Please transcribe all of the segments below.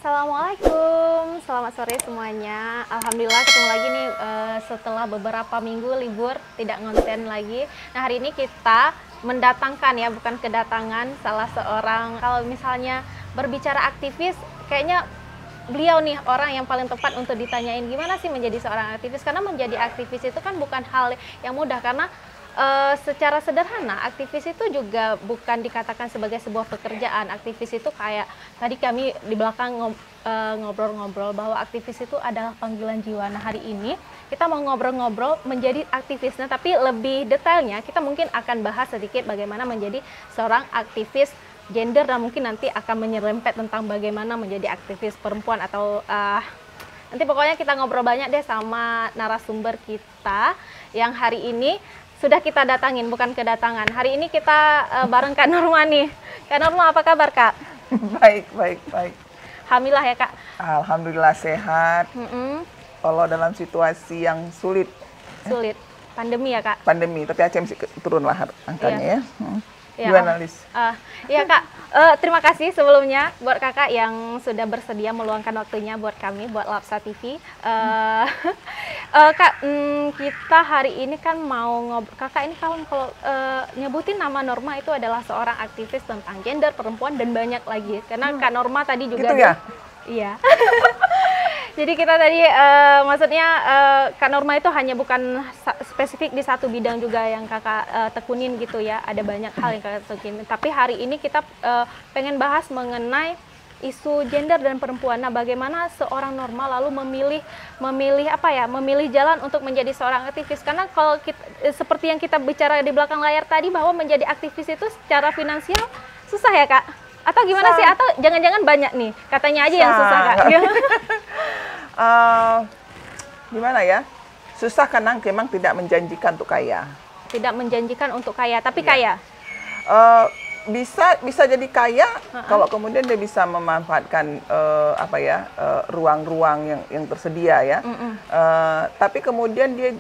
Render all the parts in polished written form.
Assalamualaikum, selamat sore semuanya. Alhamdulillah ketemu lagi nih setelah beberapa minggu libur tidak ngonten lagi. Nah, hari ini kita mendatangkan ya, bukan kedatangan, salah seorang, kalau misalnya berbicara aktivis, kayaknya beliau nih orang yang paling tepat untuk ditanyain gimana sih menjadi seorang aktivis. Karena menjadi aktivis itu kan bukan hal yang mudah, karena secara sederhana, aktivis itu juga bukan dikatakan sebagai sebuah pekerjaan. Aktivis itu kayak tadi kami di belakang ngobrol-ngobrol bahwa aktivis itu adalah panggilan jiwa. Nah, hari ini kita mau ngobrol-ngobrol menjadi aktivis. Nah, tapi lebih detailnya kita mungkin akan bahas sedikit bagaimana menjadi seorang aktivis gender, dan mungkin nanti akan menyerempet tentang bagaimana menjadi aktivis perempuan atau nanti pokoknya kita ngobrol banyak deh sama narasumber kita yang hari ini sudah kita datangin, bukan kedatangan. Hari ini kita bareng Kak Norma nih. Kak Norma, apa kabar, Kak? Baik. Alhamdulillah ya, Kak. Alhamdulillah sehat. Kalau dalam situasi yang sulit. Sulit. Pandemi ya, Kak? Pandemi, tapi Aceh masih turun lah angkanya ya. Gimana, Lis? Iya, Kak. Terima kasih sebelumnya buat Kakak yang sudah bersedia meluangkan waktunya buat kami, buat Lapsa TV. Kak, kita hari ini kan mau ngobrol. Kakak ini kalau nyebutin nama Norma itu adalah seorang aktivis tentang gender, perempuan, dan banyak lagi. Karena Kak Norma tadi juga... Gitu ya? Iya. Jadi kita tadi, maksudnya Kak Norma itu hanya bukan spesifik di satu bidang juga yang Kakak tekunin gitu ya. Ada banyak hal yang Kakak tekunin. Tapi hari ini kita pengen bahas mengenai isu gender dan perempuan. Nah, bagaimana seorang Norma lalu memilih jalan untuk menjadi seorang aktivis. Karena kalau kita, seperti yang kita bicara di belakang layar tadi, bahwa menjadi aktivis itu secara finansial susah ya, Kak? Atau gimana sih? Atau jangan-jangan banyak nih? Katanya aja yang susah, Kak. Gimana ya? Susah karena memang tidak menjanjikan untuk kaya. Tidak menjanjikan untuk kaya, tapi kaya? Bisa jadi kaya kalau kemudian dia bisa memanfaatkan ruang-ruang yang tersedia ya. Tapi kemudian dia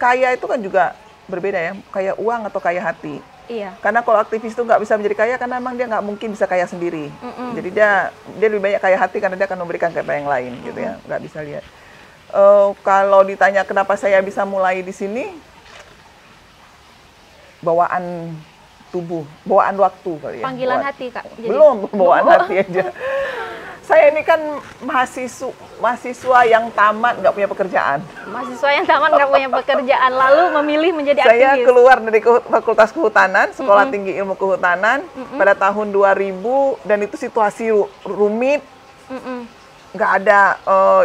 kaya itu kan juga berbeda ya, kaya uang atau kaya hati. Iya. Karena kalau aktivis itu nggak bisa menjadi kaya karena memang dia nggak mungkin bisa kaya sendiri. Jadi dia lebih banyak kaya hati karena dia akan memberikan kepada yang lain gitu ya. Nggak bisa lihat. Kalau ditanya kenapa saya bisa mulai di sini, bawaan tubuh, bawaan waktu kali ya. Panggilan hati, Kak? Jadi... Belum, bawaan hati aja. Saya ini kan mahasiswa yang tamat nggak punya pekerjaan. Mahasiswa yang tamat nggak punya pekerjaan, lalu memilih menjadi aktivis. Saya keluar dari Fakultas Kehutanan, Sekolah Tinggi Ilmu Kehutanan pada tahun 2000, dan itu situasi rumit. Nggak ada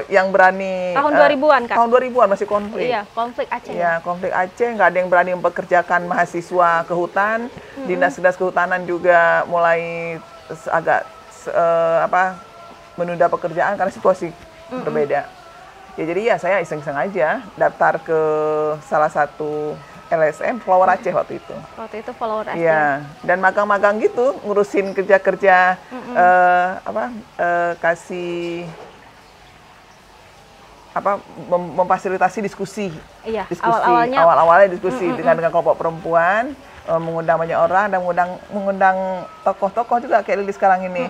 yang berani. Tahun 2000-an, Kak? Tahun 2000-an masih konflik. Iya, konflik Aceh. Iya, konflik Aceh, nggak ada yang berani mempekerjakan mahasiswa kehutan. Dinas-dinas kehutanan juga mulai agak menunda pekerjaan karena situasi berbeda. Ya, jadi ya saya iseng-iseng aja daftar ke salah satu LSM Flower Aceh waktu itu. Waktu itu Flower Aceh. Iya, dan magang-magang gitu, ngurusin kerja-kerja kasih memfasilitasi diskusi. Iya, awal-awalnya diskusi dengan kelompok perempuan, mengundang banyak orang dan mengundang tokoh-tokoh juga kayak Lili sekarang ini.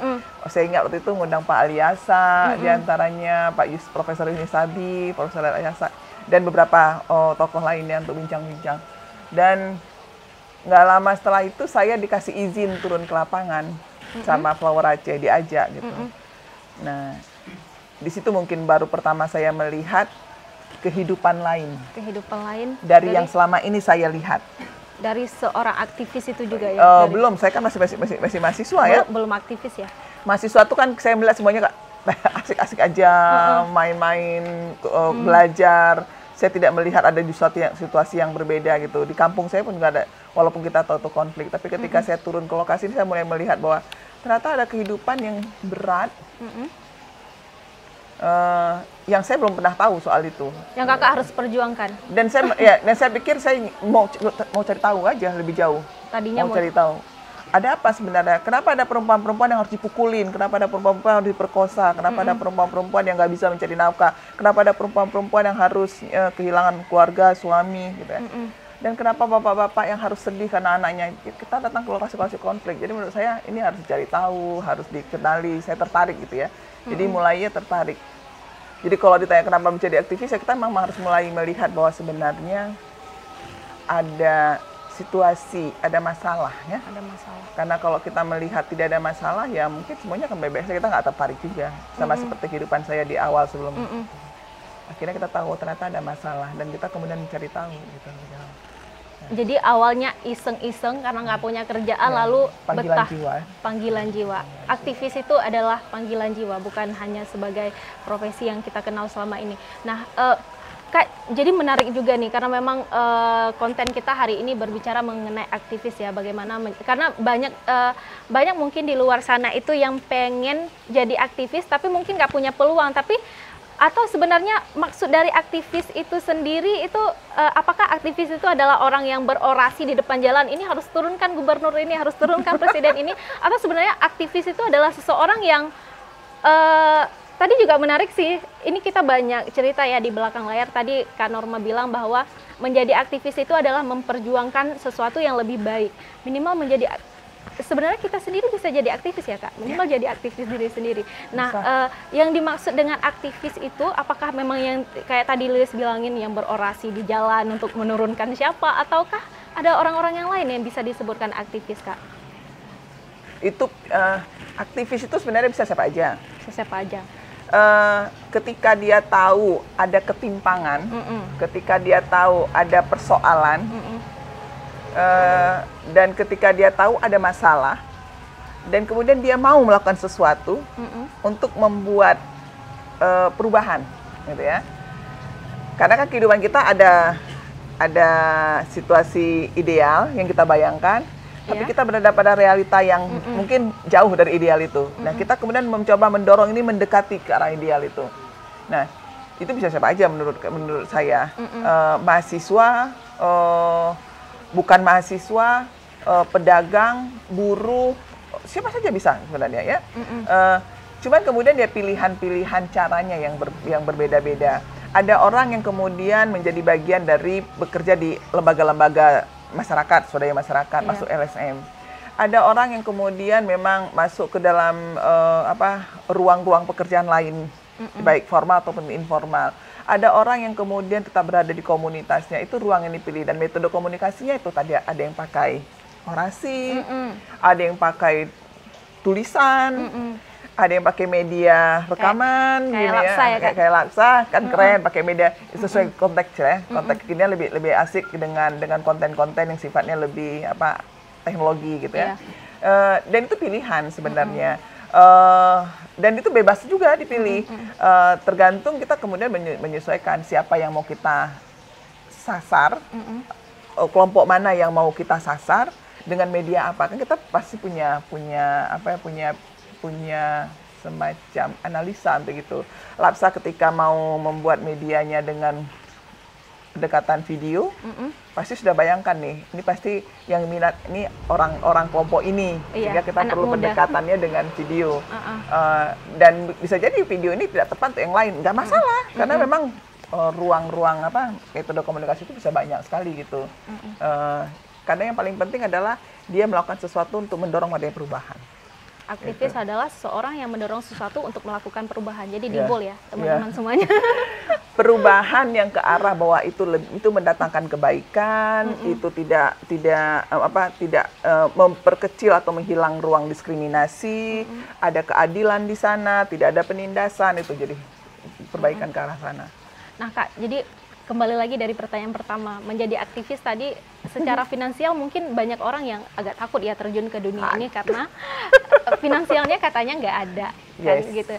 Saya ingat waktu itu mengundang Pak Aliasa, diantaranya Profesor Yuni Sabi, Profesor Aliasa, dan beberapa tokoh lainnya untuk bincang-bincang. Dan nggak lama setelah itu saya dikasih izin turun ke lapangan sama Flower Aceh, diajak gitu. Nah, di situ mungkin baru pertama saya melihat kehidupan lain. Kehidupan lain dari yang selama ini saya lihat. Dari seorang aktivis itu juga ya? Belum, saya kan masih mahasiswa ya. Belum aktivis ya? Mahasiswa itu kan saya melihat semuanya asik-asik aja, main-main, belajar. Saya tidak melihat ada di situasi yang berbeda gitu. Di kampung saya pun nggak ada, walaupun kita tahu konflik. Tapi ketika saya turun ke lokasi ini, saya mulai melihat bahwa ternyata ada kehidupan yang berat. Yang saya belum pernah tahu soal itu. Yang Kakak harus perjuangkan. Dan saya pikir saya mau cari tahu aja lebih jauh. Tadinya mau cari tahu. Ada apa sebenarnya? Kenapa ada perempuan-perempuan yang harus dipukulin? Kenapa ada perempuan-perempuan yang harus diperkosa? Kenapa ada perempuan-perempuan yang nggak bisa mencari nafkah? Kenapa ada perempuan-perempuan yang harus kehilangan keluarga, suami, gitu ya? Dan kenapa bapak-bapak yang harus sedih karena anaknya, kita datang ke lokasi-lokasi konflik. Jadi menurut saya ini harus dicari tahu, harus dikenali. Saya tertarik gitu ya. Jadi mulainya tertarik. Jadi kalau ditanya kenapa menjadi aktivis, ya kita memang harus mulai melihat bahwa sebenarnya ada situasi, ada masalah ya. Ada masalah. Karena kalau kita melihat tidak ada masalah, ya mungkin semuanya akan baik-baik saja, kita nggak tertarik juga. Sama seperti kehidupan saya di awal sebelum. Akhirnya kita tahu ternyata ada masalah dan kita kemudian mencari tahu gitu. Jadi awalnya iseng-iseng karena nggak punya kerjaan, lalu panggilan betah. jiwa. Panggilan jiwa. Aktivis itu adalah panggilan jiwa, bukan hanya sebagai profesi yang kita kenal selama ini. Nah, Kak, jadi menarik juga nih karena memang konten kita hari ini berbicara mengenai aktivis ya, bagaimana karena banyak mungkin di luar sana itu yang pengen jadi aktivis tapi mungkin nggak punya peluang, atau sebenarnya maksud dari aktivis itu sendiri itu apakah aktivis itu adalah orang yang berorasi di depan jalan, ini harus turunkan gubernur ini, harus turunkan presiden ini, atau sebenarnya aktivis itu adalah seseorang yang tadi juga menarik sih, ini kita banyak cerita ya di belakang layar, tadi Kak Norma bilang bahwa menjadi aktivis itu adalah memperjuangkan sesuatu yang lebih baik, minimal menjadi sebenarnya kita sendiri bisa jadi aktivis ya Kak, minimal jadi aktivis diri sendiri. Nah, yang dimaksud dengan aktivis itu, apakah memang yang kayak tadi Lilis bilangin yang berorasi di jalan untuk menurunkan siapa, ataukah ada orang-orang yang lain yang bisa disebutkan aktivis Kak? Itu aktivis itu sebenarnya bisa siapa aja. Bisa siapa aja. Ketika dia tahu ada ketimpangan, ketika dia tahu ada persoalan, dan ketika dia tahu ada masalah dan kemudian dia mau melakukan sesuatu untuk membuat perubahan, gitu ya. Karena kan kehidupan kita ada situasi ideal yang kita bayangkan, tapi kita berada pada realita yang mungkin jauh dari ideal itu. Nah, kita kemudian mencoba mendorong ini mendekati ke arah ideal itu. Nah, itu bisa siapa aja menurut saya. Mahasiswa, bukan mahasiswa, pedagang, buruh, siapa saja bisa sebenarnya ya. Cuman kemudian dia pilihan-pilihan caranya yang berbeda-beda. Ada orang yang kemudian menjadi bagian dari bekerja di lembaga-lembaga masyarakat, swadaya masyarakat, masuk LSM. Ada orang yang kemudian memang masuk ke dalam ruang-ruang pekerjaan lain, baik formal ataupun informal. Ada orang yang kemudian tetap berada di komunitasnya, itu ruang yang dipilih, dan metode komunikasinya itu tadi ada yang pakai orasi, ada yang pakai tulisan, ada yang pakai media rekaman, kayak gini Laksa ya, Kak? kayak Laksa, kan keren pakai media sesuai konteks ya, konteks ini lebih asik dengan konten-konten yang sifatnya lebih teknologi gitu ya. Dan itu pilihan sebenarnya. Dan itu bebas juga dipilih, tergantung kita kemudian menyesuaikan siapa yang mau kita sasar, kelompok mana yang mau kita sasar, dengan media apa. Kan kita pasti punya semacam analisa begitu. Lapsa ketika mau membuat medianya dengan pendekatan video, pasti sudah bayangkan nih, ini pasti yang minat ini orang-orang kelompok ini, sehingga kita perlu pendekatannya dengan video. Dan bisa jadi video ini tidak tepat untuk yang lain, nggak masalah, karena memang ruang-ruang metode komunikasi itu bisa banyak sekali gitu. Karena yang paling penting adalah dia melakukan sesuatu untuk mendorong adanya perubahan. Aktivis adalah seseorang yang mendorong sesuatu untuk melakukan perubahan. Jadi dibol ya teman-teman semuanya. Perubahan yang ke arah bahwa itu mendatangkan kebaikan, itu tidak memperkecil atau menghilang ruang diskriminasi, ada keadilan di sana, tidak ada penindasan, itu jadi perbaikan ke arah sana. Nah Kak, jadi kembali lagi dari pertanyaan pertama, menjadi aktivis tadi secara finansial mungkin banyak orang yang agak takut ya terjun ke dunia ini karena finansialnya katanya nggak ada, kan gitu.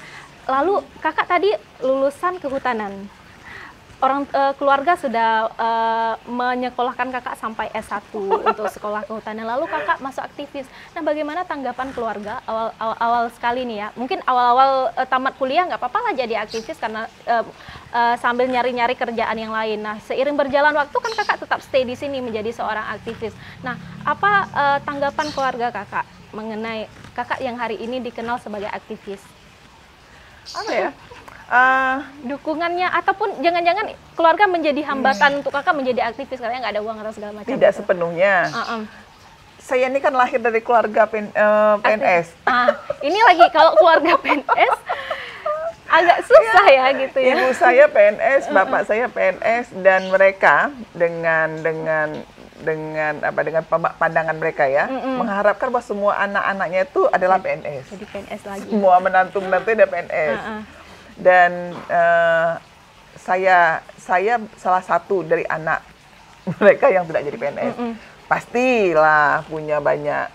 Lalu kakak tadi lulusan kehutanan, keluarga sudah menyekolahkan kakak sampai S1 untuk sekolah kehutanan, lalu kakak masuk aktivis. Nah, bagaimana tanggapan keluarga awal sekali nih ya? Mungkin awal-awal tamat kuliah nggak apa-apa lah jadi aktivis karena sambil nyari-nyari kerjaan yang lain. Nah, seiring berjalan waktu kan kakak tetap stay di sini menjadi seorang aktivis. Nah, apa tanggapan keluarga kakak mengenai kakak yang hari ini dikenal sebagai aktivis? Apa ya? Dukungannya ataupun jangan-jangan keluarga menjadi hambatan untuk kakak menjadi aktivis karena nggak ada uang atau segala macam. Tidak gitu. sepenuhnya. Saya ini kan lahir dari keluarga PNS. Ini lagi kalau keluarga PNS agak susah ya gitu ya. Ibu saya PNS, bapak saya PNS, dan mereka dengan pandangan mereka ya, mengharapkan bahwa semua anak-anaknya itu adalah PNS. Jadi PNS lagi. Semua menantu-menantu ada PNS. Dan saya salah satu dari anak mereka yang tidak jadi PNS. Pastilah punya banyak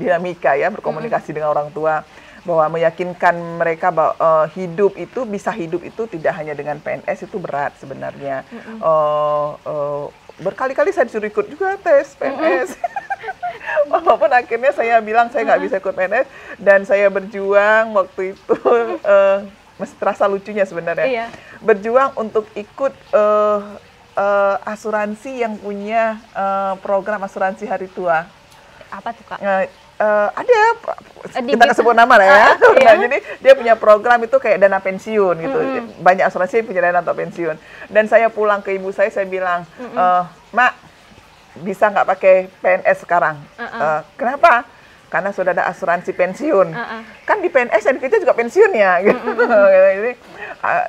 dinamika ya, berkomunikasi dengan orang tua, bahwa meyakinkan mereka bahwa hidup itu tidak hanya dengan PNS, itu berat sebenarnya. Berkali-kali saya disuruh ikut juga tes PNS. Walaupun akhirnya saya bilang saya nggak bisa ikut PNS, dan saya berjuang waktu itu, masih terasa lucunya sebenarnya. Iya. Berjuang untuk ikut asuransi yang punya program asuransi hari tua. Apa tuh Kak? Ada, kita sebut nama lah ya. Iya. Nah, jadi dia punya program itu kayak dana pensiun gitu. Banyak asuransi punya dana untuk pensiun. Dan saya pulang ke ibu saya bilang, Mak, bisa nggak pakai PNS sekarang? Kenapa? Karena sudah ada asuransi pensiun. Kan di PNS dan kita juga pensiun ya. Gitu.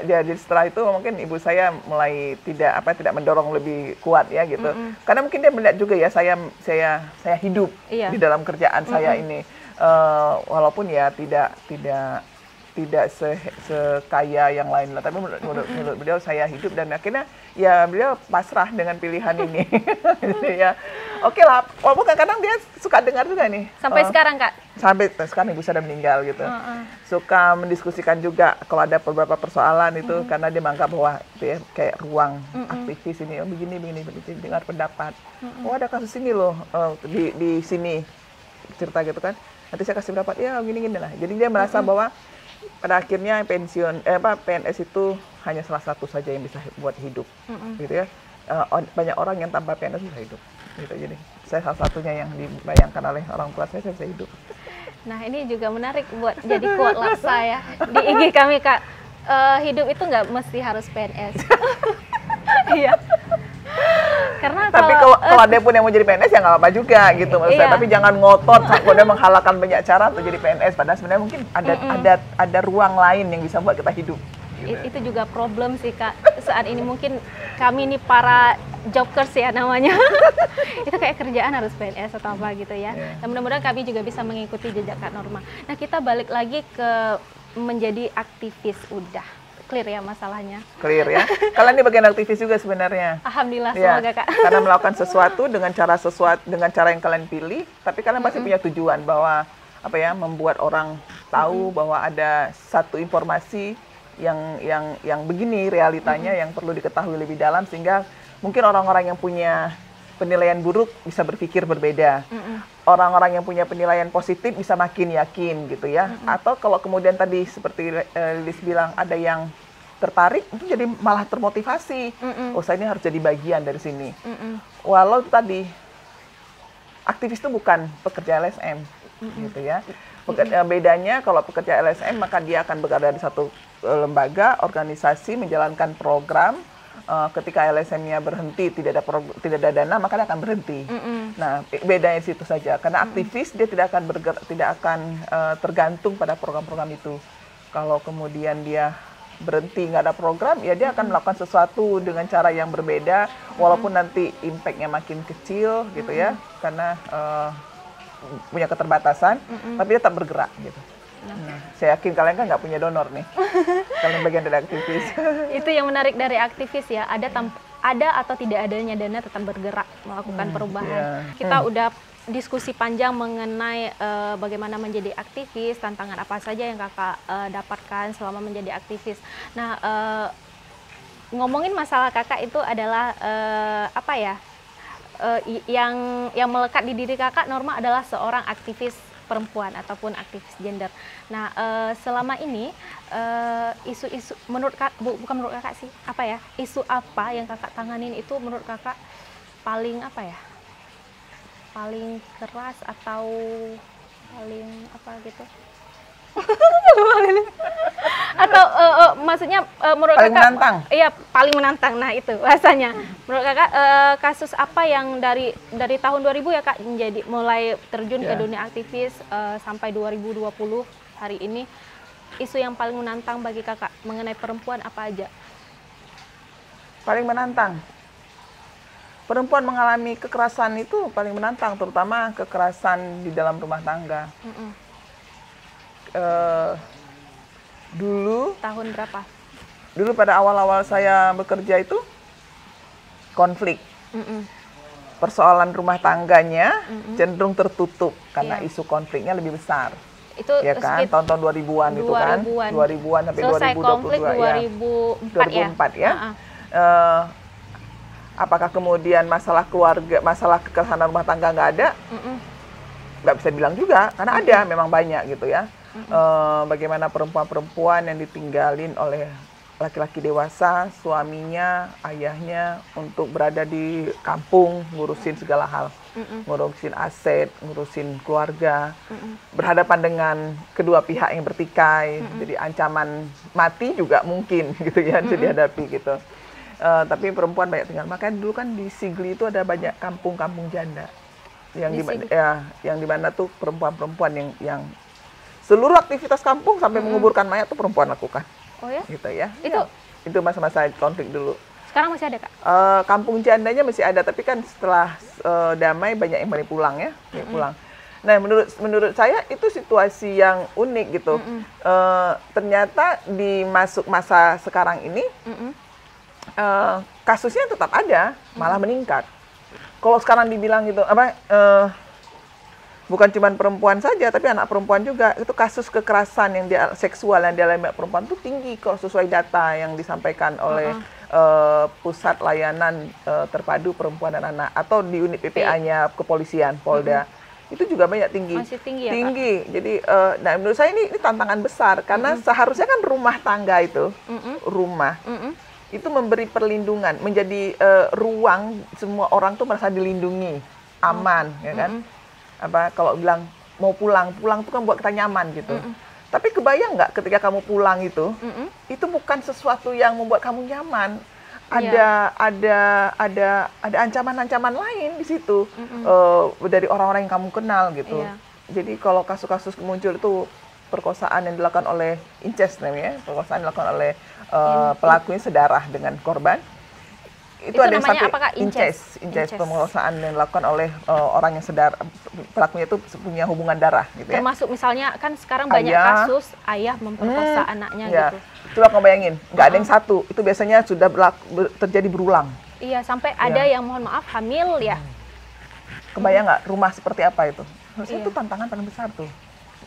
Jadi setelah itu mungkin ibu saya mulai tidak mendorong lebih kuat ya gitu. Karena mungkin dia melihat juga ya saya hidup di dalam kerjaan saya ini. Walaupun ya tidak sekaya yang lain lah, tapi menurut beliau saya hidup, dan akhirnya ya beliau pasrah dengan pilihan ini. Jadi ya oke lah, walaupun kadang-kadang dia suka dengar juga nih. Sampai sekarang Kak? Sampai sekarang ibu saya udah meninggal gitu. Suka mendiskusikan juga kalau ada beberapa persoalan itu, karena dia menganggap bahwa itu ya, kayak ruang aktivis ini, begini, dengar pendapat. Oh ada kasus ini loh, di sini cerita gitu kan. Nanti saya kasih pendapat, ya gini lah. Jadi dia merasa bahwa pada akhirnya PNS itu hanya salah satu saja yang bisa buat hidup, gitu ya. Banyak orang yang tanpa PNS bisa hidup, gitu. Jadi saya salah satunya yang dibayangkan oleh orang tua saya bisa hidup. Nah ini juga menarik buat jadi quote laksa ya di IG kami Kak. Hidup itu nggak mesti harus PNS. Iya. Karena tapi kalau ada pun yang mau jadi PNS ya nggak apa-apa juga gitu maksud saya. Tapi jangan ngotot sampai menghalalkan banyak cara untuk jadi PNS, padahal sebenarnya mungkin ada ruang lain yang bisa buat kita hidup. Gitu. Itu juga problem sih Kak. Saat ini mungkin kami nih para jobkers ya namanya. Itu kayak kerjaan harus PNS atau apa gitu ya. Dan mudah-mudahan kami juga bisa mengikuti jejak Kak Norma. Nah kita balik lagi ke menjadi aktivis, udah clear ya masalahnya. Clear ya. Kalian ini bagian aktivis juga sebenarnya. Alhamdulillah semoga Kak. Karena melakukan sesuatu dengan cara yang kalian pilih, tapi kalian pasti punya tujuan bahwa membuat orang tahu bahwa ada satu informasi yang begini realitanya yang perlu diketahui lebih dalam, sehingga mungkin orang-orang yang punya penilaian buruk bisa berpikir berbeda. Orang-orang yang punya penilaian positif bisa makin yakin gitu ya. Atau kalau kemudian tadi seperti Lilis bilang ada yang tertarik, itu jadi malah termotivasi. Oh saya ini harus jadi bagian dari sini. Walau tadi aktivis itu bukan pekerja LSM gitu ya. Bedanya kalau pekerja LSM maka dia akan berada di satu lembaga, organisasi, menjalankan program. Ketika LSM-nya berhenti, tidak ada dana, maka dia akan berhenti. Nah, bedanya di situ saja. Karena aktivis dia tidak akan tergantung pada program-program itu. Kalau kemudian dia berhenti, nggak ada program, ya dia akan melakukan sesuatu dengan cara yang berbeda, walaupun nanti impact-nya makin kecil, gitu ya, karena punya keterbatasan, tapi dia tetap bergerak, gitu. Nah, saya yakin kalian kan nggak punya donor nih, kalian bagian dari aktivis. Itu yang menarik dari aktivis ya, ada atau tidak adanya dana tetap bergerak melakukan perubahan. Kita udah diskusi panjang mengenai bagaimana menjadi aktivis, tantangan apa saja yang kakak dapatkan selama menjadi aktivis. Nah, ngomongin masalah kakak itu adalah yang melekat di diri kakak Norma adalah seorang aktivis perempuan ataupun aktivis gender. Nah, selama ini isu-isu menurut kakak, bukan menurut kakak sih, isu apa yang kakak tanganin itu menurut kakak paling paling keras atau paling gitu? Atau maksudnya menurut Paling kakak menantang? Iya, paling menantang. Nah, itu bahasanya. Menurut kakak kasus apa yang dari tahun 2000 ya Kak menjadi mulai terjun ke dunia aktivis sampai 2020 hari ini, isu yang paling menantang bagi kakak mengenai perempuan apa aja? Paling menantang. Perempuan mengalami kekerasan itu paling menantang, terutama kekerasan di dalam rumah tangga. Dulu Tahun berapa? Dulu pada awal-awal saya bekerja itu konflik. Persoalan rumah tangganya cenderung tertutup karena isu konfliknya lebih besar. Itu ya kan, tahun-tahun 2000-an itu kan. 2000-an sampai selesai 2022 konflik 2004 ya. Apakah kemudian masalah keluarga, masalah kekerasan rumah tangga nggak ada? Nggak bisa bilang juga, karena ada, memang banyak gitu ya. Bagaimana perempuan-perempuan yang ditinggalin oleh laki-laki dewasa, suaminya, ayahnya, untuk berada di kampung, ngurusin segala hal. Ngurusin aset, ngurusin keluarga, berhadapan dengan kedua pihak yang bertikai, jadi ancaman mati juga mungkin gitu ya, jadi dihadapi gitu. Tapi perempuan banyak tinggal. Makanya dulu kan di Sigli itu ada banyak kampung-kampung janda yang dimana tuh perempuan-perempuan yang seluruh aktivitas kampung sampai menguburkan mayat tuh perempuan lakukan. Oh ya? Gitu ya. Itu masa-masa konflik dulu. Sekarang masih ada Kak? Kampung jandanya masih ada, tapi kan setelah damai banyak yang balik pulang ya, pulang. Nah, menurut saya itu situasi yang unik gitu. Ternyata di masuk masa sekarang ini kasusnya tetap ada, malah meningkat. Kalau sekarang dibilang gitu bukan cuma perempuan saja, tapi anak perempuan juga, itu kasus kekerasan yang seksual yang dialami perempuan itu tinggi kalau sesuai data yang disampaikan oleh Pusat Layanan Terpadu Perempuan dan Anak atau di unit PPA-nya kepolisian Polda. Itu juga banyak tinggi. Masih tinggi ya, tinggi. Kak? Jadi nah menurut saya ini tantangan besar karena seharusnya kan rumah tangga itu rumah itu memberi perlindungan, menjadi ruang semua orang tuh merasa dilindungi, aman, ya kan? Kalau bilang mau pulang tuh kan buat kita nyaman gitu. Tapi kebayang nggak ketika kamu pulang itu bukan sesuatu yang membuat kamu nyaman. Ada ancaman-ancaman lain di situ dari orang-orang yang kamu kenal gitu. Jadi kalau kasus-kasus muncul itu perkosaan yang dilakukan oleh incest namanya, perkosaan yang dilakukan oleh pelakunya sedarah dengan korban. Itu ada yang sampai incest, pemerkosaan yang dilakukan oleh orang yang pelakunya itu punya hubungan darah gitu ya. Termasuk misalnya kan sekarang banyak kasus ayah memperkosa anaknya gitu. Coba kamu bayangin, nggak ada yang satu, itu biasanya sudah terjadi berulang. Iya, sampai ada yang mohon maaf hamil ya. Kebayang nggak rumah seperti apa itu? Harusnya itu tantangan paling besar tuh.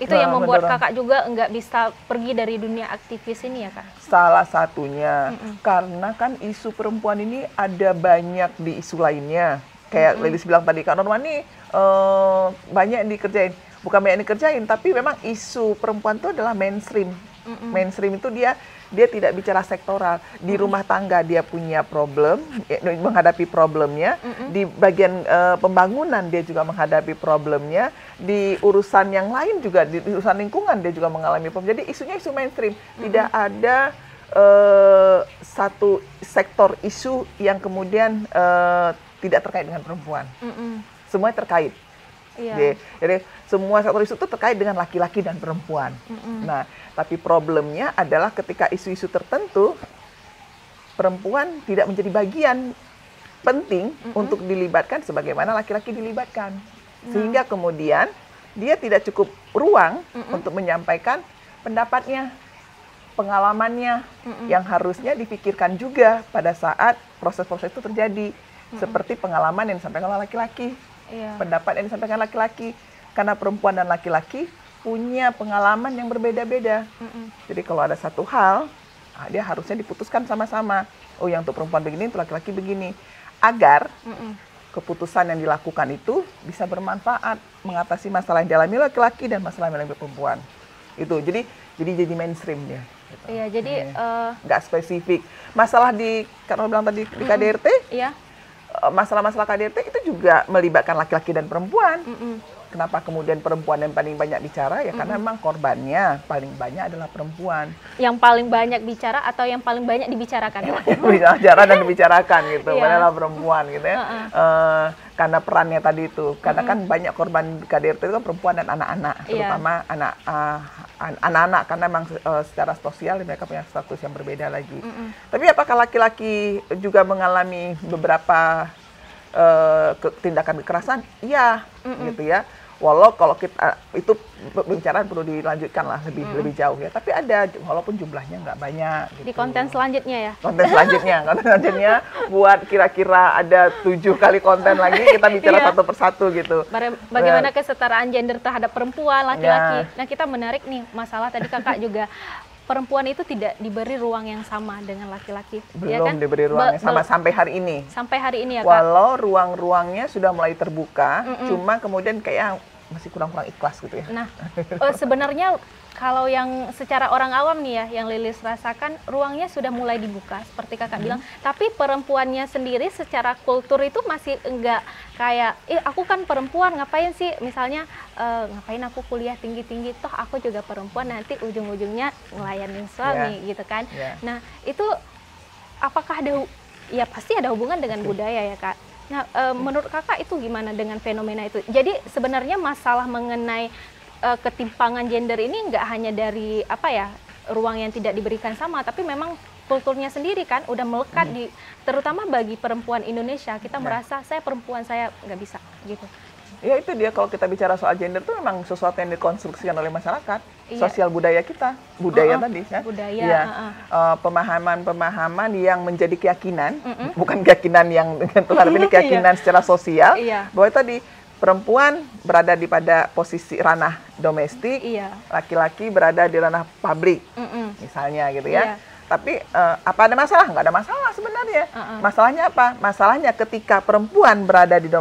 Itu yang membuat kakak juga nggak bisa pergi dari dunia aktivis ini ya Kak? Salah satunya, karena kan isu perempuan ini ada banyak di isu lainnya. Kayak Lilis bilang tadi, Kak Norma nih banyak yang dikerjain. Bukan banyak yang dikerjain, tapi memang isu perempuan itu adalah mainstream. Mainstream itu dia tidak bicara sektoral. Di rumah tangga dia punya problem, menghadapi problemnya. Di bagian pembangunan dia juga menghadapi problemnya. Di urusan yang lain juga, di urusan lingkungan dia juga mengalami problem. Jadi isunya isu mainstream. Tidak ada satu sektor isu yang kemudian tidak terkait dengan perempuan. Semuanya terkait. Jadi semua sektor isu itu terkait dengan laki-laki dan perempuan. Nah, tapi problemnya adalah ketika isu-isu tertentu perempuan tidak menjadi bagian penting untuk dilibatkan sebagaimana laki-laki dilibatkan. Sehingga kemudian dia tidak cukup ruang untuk menyampaikan pendapatnya, pengalamannya yang harusnya dipikirkan juga pada saat proses-proses itu terjadi. Seperti pengalaman yang disampaikan oleh laki-laki. Pendapat yang disampaikan laki-laki, karena perempuan dan laki-laki punya pengalaman yang berbeda-beda. Jadi kalau ada satu hal, dia harusnya diputuskan sama-sama. Oh, yang untuk perempuan begini, untuk laki-laki begini, agar keputusan yang dilakukan itu bisa bermanfaat mengatasi masalah yang dialami laki-laki dan masalah yang dialami perempuan. Itu jadi mainstream dia. Gitu. Iya, jadi nggak spesifik. Masalah kalau bilang tadi di KDRT. Masalah-masalah KDRT itu juga melibatkan laki-laki dan perempuan. kenapa kemudian perempuan yang paling banyak bicara ya karena memang korbannya paling banyak adalah perempuan. Yang paling banyak bicara atau yang paling banyak dibicarakan? Bicara dan dibicarakan gitu, adalah Iya. perempuan gitu ya. Karena perannya tadi itu, karena kan banyak korban KDRT itu kan perempuan dan anak-anak, terutama anak-anak karena memang secara sosial mereka punya status yang berbeda lagi. Tapi apakah laki-laki juga mengalami beberapa tindakan kekerasan? Iya, gitu ya. Walau kalau kita itu pembicaraan perlu dilanjutkan lah lebih jauh ya. Tapi ada walaupun jumlahnya nggak banyak. Gitu. Di konten selanjutnya ya. Konten selanjutnya buat kira-kira ada 7 kali konten lagi kita bicara satu persatu gitu. Bagaimana kesetaraan gender terhadap perempuan, laki-laki. Nah kita menarik nih masalah tadi kakak juga. Perempuan itu tidak diberi ruang yang sama dengan laki-laki. Belum ya kan? diberi ruang yang sama sampai hari ini. Sampai hari ini ya Kak? Walau ruang-ruangnya sudah mulai terbuka, cuma kemudian kayak masih kurang-kurang ikhlas gitu ya. Nah, sebenarnya kalau yang secara orang awam nih ya, yang Lilis rasakan ruangnya sudah mulai dibuka seperti kakak bilang. Tapi perempuannya sendiri secara kultur itu masih enggak kayak, aku kan perempuan ngapain sih, misalnya ngapain aku kuliah tinggi-tinggi, toh aku juga perempuan nanti ujung-ujungnya ngelayanin suami gitu kan. Nah itu apakah ada, ya pasti ada hubungan dengan budaya ya Kak. Nah menurut kakak itu gimana dengan fenomena itu? Jadi sebenarnya masalah mengenai ketimpangan gender ini nggak hanya dari apa ya ruang yang tidak diberikan sama, tapi memang kulturnya sendiri kan udah melekat di, terutama bagi perempuan Indonesia kita merasa saya perempuan saya nggak bisa gitu. Ya itu dia, kalau kita bicara soal gender itu memang sesuatu yang dikonstruksikan oleh masyarakat, sosial budaya kita, budaya tadi ya. Budaya. Pemahaman yang menjadi keyakinan, bukan keyakinan yang dengan Tuhan, tapi ini keyakinan secara sosial, bahwa tadi perempuan berada di pada posisi ranah domestik, laki-laki berada di ranah publik, misalnya gitu ya. Tapi apa ada masalah? Nggak ada masalah sebenarnya. Masalahnya apa? Masalahnya ketika perempuan berada di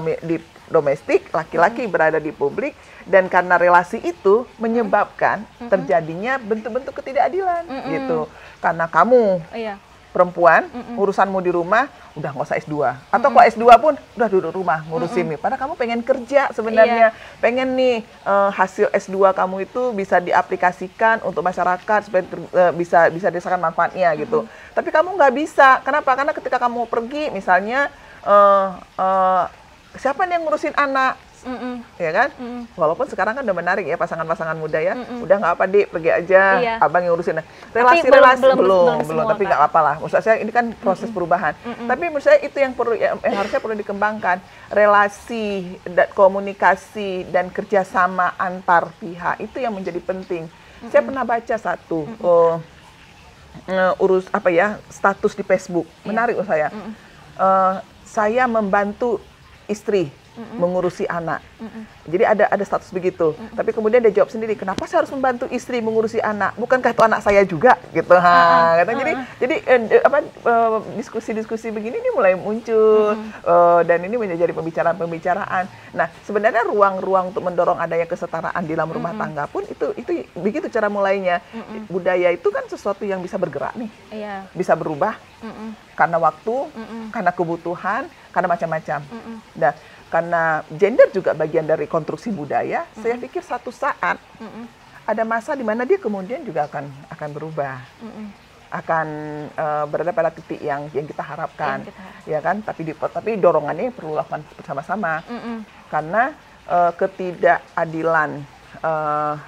domestik, laki-laki berada di publik, dan karena relasi itu menyebabkan terjadinya bentuk-bentuk ketidakadilan gitu. Karena kamu perempuan, urusanmu di rumah udah nggak usah S2, atau kalau S2 pun udah duduk rumah ngurusin nih. Padahal kamu pengen kerja sebenarnya, pengen nih hasil S2 kamu itu bisa diaplikasikan untuk masyarakat supaya bisa dirasakan manfaatnya gitu. Tapi kamu nggak bisa, kenapa? Karena ketika kamu pergi misalnya siapa nih yang ngurusin anak? Ya kan? Walaupun sekarang kan udah menarik ya pasangan-pasangan muda ya. Udah nggak apa Dik, pergi aja, abang yang ngurusin. Relasi-relasi belum, tapi nggak apa-apa lah. Maksud saya ini kan proses perubahan. Tapi menurut saya itu yang perlu, yang harusnya perlu dikembangkan. Relasi, dan komunikasi dan kerjasama antar pihak itu yang menjadi penting. Saya pernah baca satu status di Facebook, menarik menurut saya. Saya membantu istri mengurusi anak. Jadi ada status begitu. Tapi kemudian dia jawab sendiri, kenapa saya harus membantu istri mengurusi anak? Bukankah itu anak saya juga? Gitu. Jadi diskusi-diskusi begini ini mulai muncul dan ini menjadi pembicaraan-pembicaraan. Nah, sebenarnya ruang-ruang untuk mendorong adanya kesetaraan di dalam rumah tangga pun itu begitu cara mulainya. Budaya itu kan sesuatu yang bisa bergerak nih. Bisa berubah karena waktu, karena kebutuhan, karena macam-macam. Nah, karena gender juga bagian dari konstruksi budaya, saya pikir satu saat ada masa di mana dia kemudian juga akan berubah, akan berada pada titik yang kita harapkan, ya kan? Tapi dorongannya perlu lakukan bersama-sama, karena ketidakadilan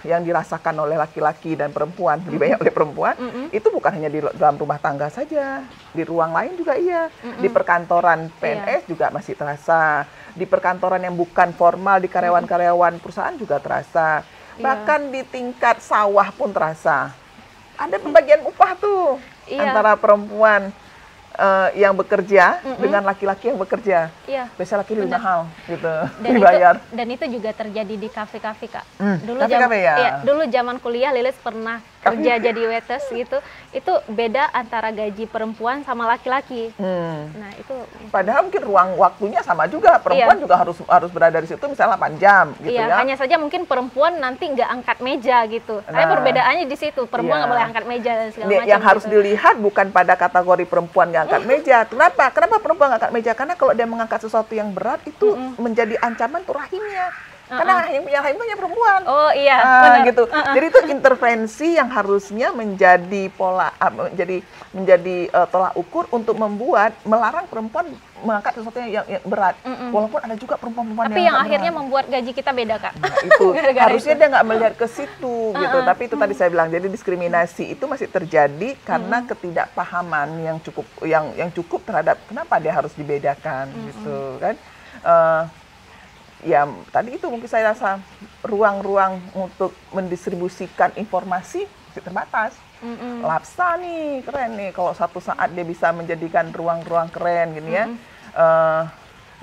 yang dirasakan oleh laki-laki dan perempuan, lebih banyak oleh perempuan, itu bukan hanya di dalam rumah tangga saja, di ruang lain juga iya, di perkantoran PNS juga masih terasa, di perkantoran yang bukan formal, di karyawan-karyawan perusahaan juga terasa, bahkan di tingkat sawah pun terasa. Ada pembagian upah tuh antara perempuan yang bekerja dengan laki-laki yang bekerja. Biasanya laki lebih mahal gitu dibayar. Dan itu juga terjadi di kafe-kafe Kak. Dulu zaman kuliah Lilis pernah kerja jadi waitress gitu. Itu beda antara gaji perempuan sama laki-laki. Nah, itu padahal mungkin ruang waktunya sama juga. Perempuan juga harus berada di situ misalnya 8 jam gitu ya. Hanya saja mungkin perempuan nanti nggak angkat meja gitu. Tapi perbedaannya di situ. Perempuan nggak boleh angkat meja dan segala macam. Yang harus dilihat bukan pada kategori perempuan nggak angkat meja. Kenapa perempuan nggak angkat meja? Karena kalau dia mengangkat sesuatu yang berat itu menjadi ancaman tuh rahimnya. Karena yang hamil hanya perempuan. Oh iya, benar. Gitu. Jadi itu intervensi yang harusnya menjadi pola, menjadi tolak ukur untuk melarang perempuan mengangkat sesuatu yang berat. Walaupun ada juga perempuan-perempuan tapi yang akhirnya membuat gaji kita beda, Kak. Nah, itu harusnya dia nggak melihat ke situ gitu. Tapi itu tadi saya bilang, jadi diskriminasi itu masih terjadi karena ketidakpahaman yang cukup terhadap kenapa dia harus dibedakan gitu kan. Ya tadi itu mungkin saya rasa ruang-ruang untuk mendistribusikan informasi masih terbatas. Lapsa nih keren nih kalau satu saat dia bisa menjadikan ruang-ruang keren gini ya,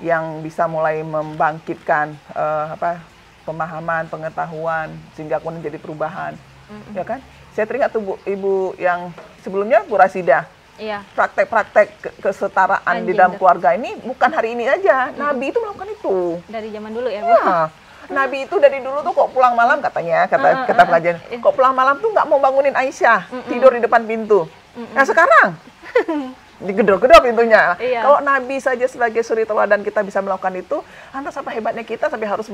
yang bisa mulai membangkitkan pemahaman, pengetahuan sehingga kemudian jadi perubahan, ya kan? Saya teringat tuh ibu yang sebelumnya Bu Rasidah. Iya. Praktek-praktek kesetaraan di dalam keluarga ini bukan hari ini aja. Nabi itu melakukan itu. Dari zaman dulu ya, Bu? Ya, Nabi itu dari dulu tuh kok pulang malam katanya, kata pengajian, kok pulang malam tuh nggak mau bangunin Aisyah, tidur di depan pintu. Nah sekarang, digedor-gedor pintunya. Iya. Kalau Nabi saja sebagai suri teladan kita bisa melakukan itu, lantas apa hebatnya kita sampai harus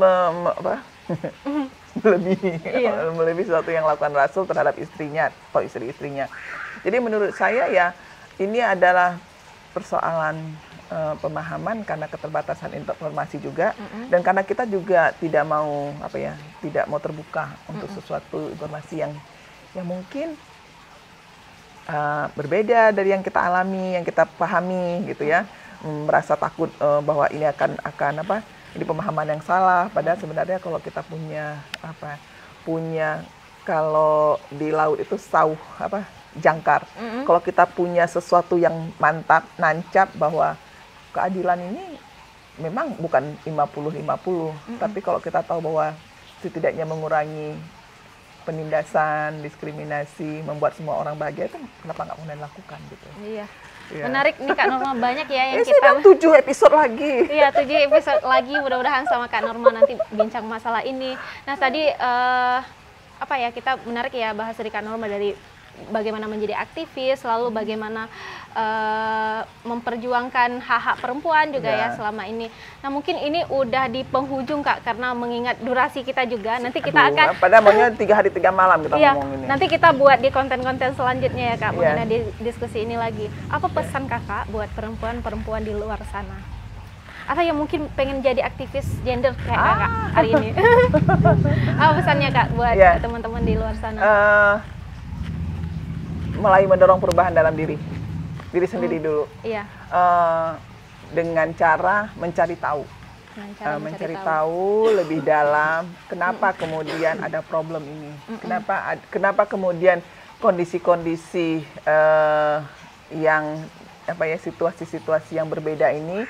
melebihi sesuatu yang lakukan Rasul terhadap istrinya atau istri-istrinya. Jadi menurut saya ya, ini adalah persoalan pemahaman karena keterbatasan informasi juga, dan karena kita juga tidak mau terbuka untuk sesuatu informasi yang mungkin berbeda dari yang kita alami, yang kita pahami gitu ya, merasa takut bahwa ini akan ini pemahaman yang salah, padahal sebenarnya kalau kita punya kalau di laut itu jangkar. Kalau kita punya sesuatu yang mantap, nancap bahwa keadilan ini memang bukan 50-50, tapi kalau kita tahu bahwa setidaknya mengurangi penindasan, diskriminasi, membuat semua orang bahagia, itu kenapa nggak kemudian lakukan gitu. Iya. Menarik nih Kak Norma, banyak ya yang kita 7 episode lagi. Iya, 7 episode lagi, mudah-mudahan sama Kak Norma nanti bincang masalah ini. Nah tadi kita menarik ya bahas dari Kak Norma, dari bagaimana menjadi aktivis, lalu bagaimana memperjuangkan hak-hak perempuan juga ya selama ini. Nah mungkin ini udah di penghujung Kak, karena mengingat durasi kita juga. Nanti kita akan padahal maunya 3 hari 3 malam kita ngomong ini. Nanti kita buat di konten-konten selanjutnya ya Kak, mengenai diskusi ini lagi. Apa pesan Kakak buat perempuan-perempuan di luar sana? Atau yang mungkin pengen jadi aktivis gender kayak Kakak hari ini? Apa pesannya Kak buat teman-teman di luar sana? Mulai mendorong perubahan dalam diri sendiri dulu. Iya. Dengan cara mencari tahu. Mencari tahu lebih dalam kenapa kemudian ada problem ini. Kenapa kemudian kondisi-kondisi yang situasi-situasi yang berbeda ini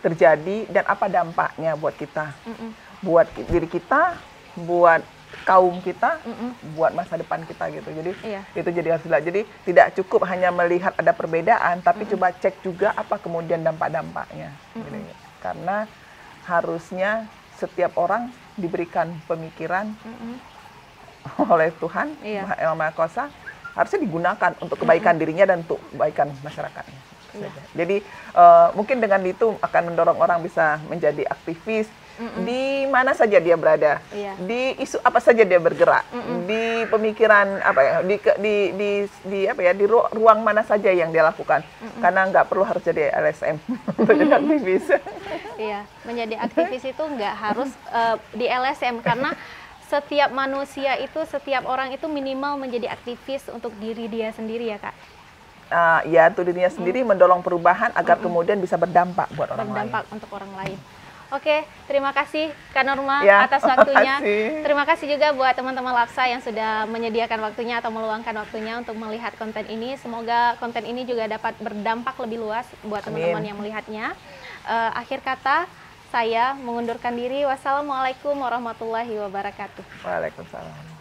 terjadi, dan apa dampaknya buat kita, buat diri kita, buat kaum kita, buat masa depan kita gitu. Jadi itu jadi harus dilihat. Jadi tidak cukup hanya melihat ada perbedaan, tapi coba cek juga apa kemudian dampak-dampaknya. Gitu. Karena harusnya setiap orang diberikan pemikiran oleh Tuhan Yang Maha Kuasa, harusnya digunakan untuk kebaikan dirinya dan untuk kebaikan masyarakatnya. Jadi mungkin dengan itu akan mendorong orang bisa menjadi aktivis di mana saja dia berada, di isu apa saja dia bergerak, di pemikiran di ruang mana saja yang dia lakukan, karena nggak perlu harus jadi LSM untuk jadi aktivis. Iya, menjadi aktivis itu nggak harus di LSM, karena setiap manusia itu, setiap orang itu minimal menjadi aktivis untuk diri dia sendiri ya Kak. Untuk dirinya sendiri, mendorong perubahan agar kemudian bisa berdampak buat orang lain. Berdampak untuk orang lain. Oke, terima kasih Kak Norma atas waktunya. Terima kasih juga buat teman-teman Lapsa yang sudah menyediakan waktunya atau meluangkan waktunya untuk melihat konten ini. Semoga konten ini juga dapat berdampak lebih luas buat teman-teman yang melihatnya. Akhir kata, saya mengundurkan diri. Wassalamualaikum warahmatullahi wabarakatuh. Waalaikumsalam.